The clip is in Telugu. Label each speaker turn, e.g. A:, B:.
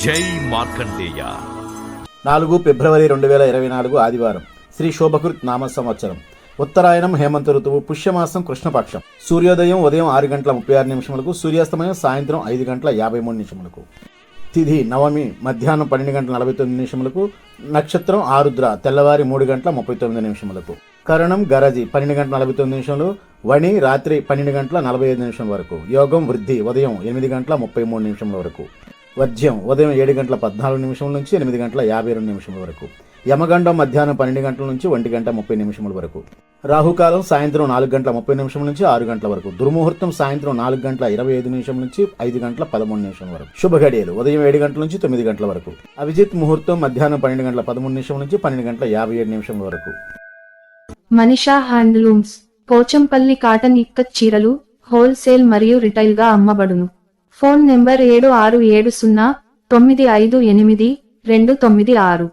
A: జై మార్కండేయ.
B: 4 ఫిబ్రవరి 2024 ఆదివారం. శ్రీ శోభకృత్ నామ సంవత్సరం. ఉత్తరాయణం హేమంత ఋతువు. పుష్యమాసం కృష్ణపక్షం. సూర్యోదయం ఉదయం 6:36 సూర్యాస్తమయం సాయంత్రం 5:53. తిథి నవమి మధ్యాహ్నం 12:49. నక్షత్రం ఆరుద్ర తెల్లవారి 3:39. కరణం గరజి 12:49. వణి రాత్రి 12:45 వరకు. యోగం వృద్ధి ఉదయం 8:33 వరకు. వర్జ్యం ఉదయం 7:14 నుంచి 8:52 వరకు. యమగండం మధ్యాహ్నం 12 గంటల నుంచి 1:30 వరకు. రాహుకాలం సాయంత్రం 4:30 నుంచి 6 వరకు. దుర్ముహూర్తం సాయంత్రం 4:25 నుంచి 5:13 వరకు. శుభ గడియలు ఉదయం 7 గంటల నుంచి 9 గంటల వరకు. అభిజిత్ ముహూర్తం మధ్యాహ్నం 12:13 నుంచి 12:57 వరకు.
C: మనీషా హ్యాండ్లూమ్స్ పోచంపల్లి కాటన్ ఇక్కత్ చీరలు హోల్సేల్ మరియు రిటైల్ గా అమ్మబడును. Phone number 7670958296.